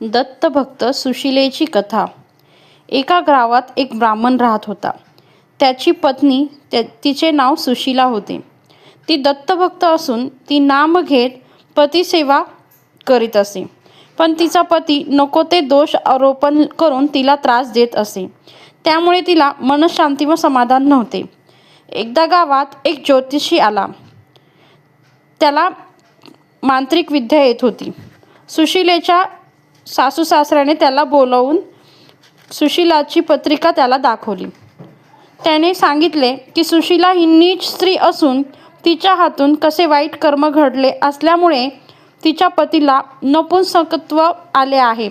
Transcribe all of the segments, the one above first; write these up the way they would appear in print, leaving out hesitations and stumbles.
दत्तभक्त सुशिलेची कथा. एका गावात एक ब्राह्मण राहत होता. त्याची पत्नी तिचे नाव सुशिला होते. ती दत्तभक्त असून ती नाम घेत पतिसेवा करीत असे. पण तिचा पती नको ते दोष आरोपण करून तिला त्रास देत असे. त्यामुळे तिला मनशांती व समाधान नव्हते. एकदा गावात एक ज्योतिषी आला. त्याला मांत्रिक विद्या येत होती. सुशिलेच्या सासू सासऱ्याने त्याला बोलावून सुशिलाची पत्रिका त्याला दाखवली. त्याने सांगितले की सुशिला ही नीच स्त्री असून तिच्या हातून कसे वाईट कर्म घडले असल्यामुळे तिच्या पतीला नपुंसकत्व आले आहे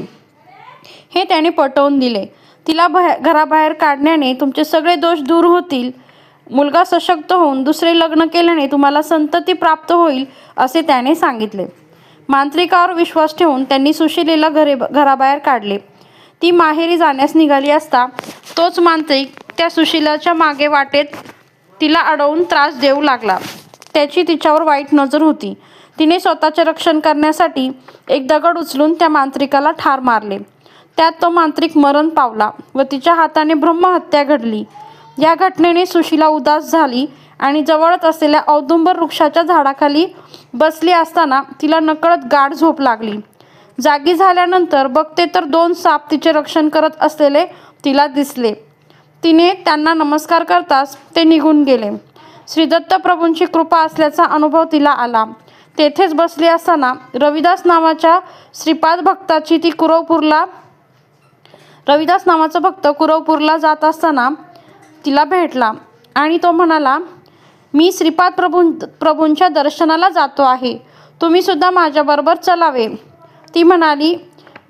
हे त्याने पटवून दिले. तिला घराबाहेर काढण्याने तुमचे सगळे दोष दूर होतील. मुलगा सशक्त होऊन दुसरे लग्न केल्याने तुम्हाला संतती प्राप्त होईल असे त्याने सांगितले. मांत्रिकावर विश्वास ठेवून त्यांनी सुशिलेला घराबाहेर काढले. ती माहेरी जाण्यास निघाली असता तोच मांत्रिक त्या सुशिलाच्या मागे वाटेत तिला अडवून त्रास देऊ लागला. त्याची तिच्यावर वाईट नजर होती. तिने स्वतःचे रक्षण करण्यासाठी एक दगड उचलून त्या मांत्रिकाला ठार मारले. त्यात तो मांत्रिक मरण पावला व तिच्या हाताने ब्रह्महत्या घडली. या घटनेने सुशिला उदास झाली आणि जवळच असलेल्या औदुंबर वृक्षाच्या झाडाखाली बसली असताना तिला नकळत गाढ झोप लागली. जागी झाल्यानंतर बघते तर 2 साप तिचे रक्षण करत असलेले तिला दिसले. तिने त्यांना नमस्कार करताच ते निघून गेले. श्री दत्त प्रभूंची कृपा असल्याचा अनुभव तिला आला. तेथेच बसली असताना रविदास नावाचा भक्त कुरवपूरला जात असताना तिला भेटला आणि तो म्हणाला, मी श्रीपाद प्रभूंच्या दर्शनाला जातो आहे. तुम्ही सुद्धा माझ्याबरोबर चलावे. ती म्हणाली,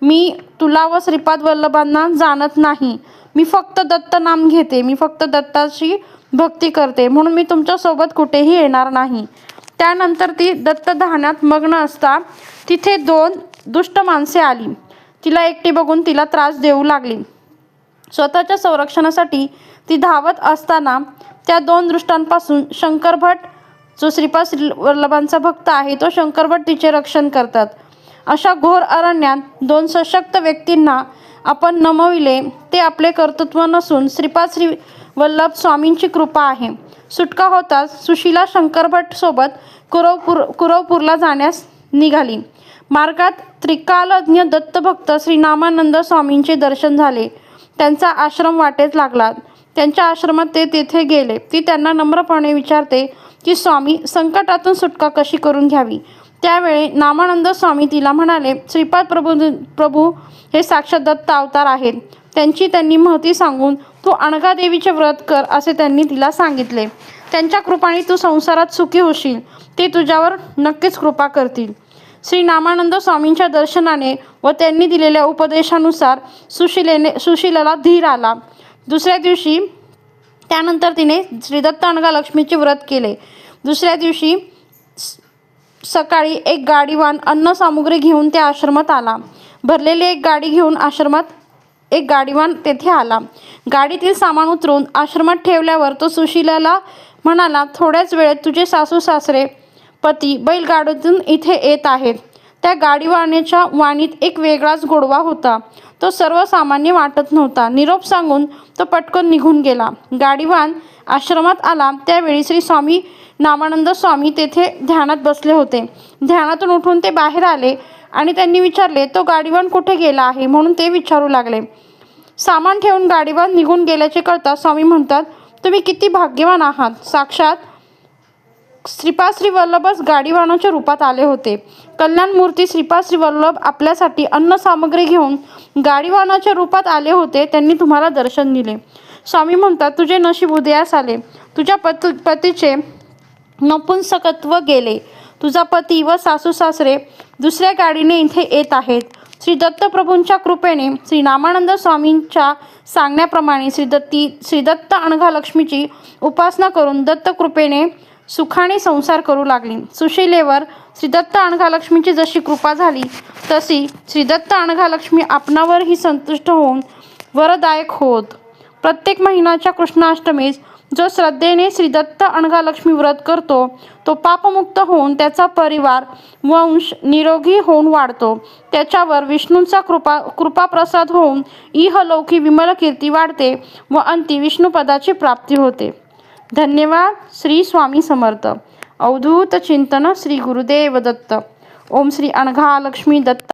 मी तुला व श्रीपाद वल्लभांना जाणत नाही. मी फक्त दत्त नाम घेते. मी फक्त दत्ताची भक्ती करते म्हणून मी तुमच्यासोबत कुठेही येणार नाही. त्यानंतर ती दत्त ध्यानात मग्न असता तिथे 2 दुष्ट माणसे आली. तिला एकटी बघून तिला त्रास देऊ लागली. स्वतःच्या संरक्षणासाठी ती धावत असताना त्या 2 दुष्टांपासून शंकरभट, जो श्रीपाद वल्लभांचा भक्त आहे, तो शंकरभट तिचे रक्षण करतात. अशा घोर अरण्यात 2 सशक्त व्यक्तींना आपण नमविले ते आपले कर्तृत्व नसून श्रीपाद श्री वल्लभ स्वामींची कृपा आहे. सुटका होताच सुशिला शंकरभट सोबत कुरवपूरला जाण्यास निघाली. मार्गात त्रिकालज्ञ दत्तभक्त श्री नामानंद स्वामींचे दर्शन झाले. त्यांचा आश्रम वाटेत लागला. त्यांच्या आश्रमात ते तेथे गेले. ती त्यांना नम्रपणे विचारते की स्वामी, संकटातून सुटका कशी करून घ्यावी. त्यावेळी नामानंद स्वामी तिला म्हणाले, श्रीपाद प्रभू हे साक्षात दत्त अवतार आहेत. त्यांनी महती सांगून तू अनघादेवीचे व्रत कर असे त्यांनी तिला सांगितले. त्यांच्या कृपाने तू संसारात सुखी होशील. ते तुझ्यावर नक्कीच कृपा करतील. श्री नामानंद स्वामींच्या दर्शनाने व त्यांनी दिलेल्या उपदेशानुसार सुशिलेला धीर आला. दुसऱ्या दिवशी त्यानंतर तिने श्रीदत्त अनघालक्ष्मीचे व्रत केले. दुसऱ्या दिवशी सकाळी एक गाडीवान अन्न सामुग्री घेऊन त्या आश्रमात आला. भरलेली एक गाडी घेऊन आश्रमात एक गाडीवान तेथे आला. गाडीतील सामान उतरून आश्रमात ठेवल्यावर तो सुशिलाला म्हणाला, थोड्याच वेळेत तुझे सासू सासरे पती बैलगाडीतून इथे येत आहेत. त्या गाडीवाण्याच्या वाणीत एक वेगळाच गोडवा होता. तो सर्वसामान्य वाटत नव्हता. निरोप सांगून तो पटकन निघून गेला. गाडीवान आश्रमात आला त्यावेळी श्री स्वामी नामानंद स्वामी तेथे ध्यानात बसले होते. ध्यानातून उठून ते बाहेर आले आणि त्यांनी विचारले, तो गाडीवान कुठे गेला आहे म्हणून ते विचारू लागले. सामान ठेवून गाडीवान निघून गेल्याचे कळता स्वामी म्हणतात, तुम्ही किती भाग्यवान आहात. साक्षात श्रीपाद श्री वल्लभच गाडीवानाच्या रूपात आले होते. कल्याणमूर्ती श्रीपाद श्री वल्लभ आपल्यासाठी अन्न सामग्री घेऊन गाडीवानाच्या रूपात आले होते. त्यांनी तुम्हाला दर्शन दिले. स्वामी म्हणतात, तुझे नशीब उदयास आले. तुझ्या पतीचे नपुंसकत्व गेले. तुझा पती व सासू सासरे दुसऱ्या गाडीने इथे येत आहेत. श्री दत्तप्रभूंच्या कृपेने श्री नामानंद स्वामींच्या सांगण्याप्रमाणे श्री दत्त अनघालक्ष्मीची उपासना करून दत्तकृपेने सुखाने संसार करू लागली. सुशिलेवर श्री दत्त अनघालक्ष्मीची जशी कृपा झाली तशी श्री दत्त अनघालक्ष्मी आपणावरही संतुष्ट होऊन वरदायक होत. प्रत्येक महिन्याच्या कृष्णाष्टमीस जो श्रद्धेने श्री दत्त अनघालक्ष्मी व्रत करतो तो पापमुक्त होऊन त्याचा परिवार वंश निरोगी होऊन वाढतो. त्याच्यावर विष्णूंचा कृपाप्रसाद होऊन इहलौकी विमल कीर्ती वाढते व अंती विष्णुपदाची प्राप्ती होते. धन्यवाद. श्री स्वामी समर्थ. अवधूत चिंतन श्री गुरुदेव दत्त. ओम श्री अनघालक्ष्मी दत्त.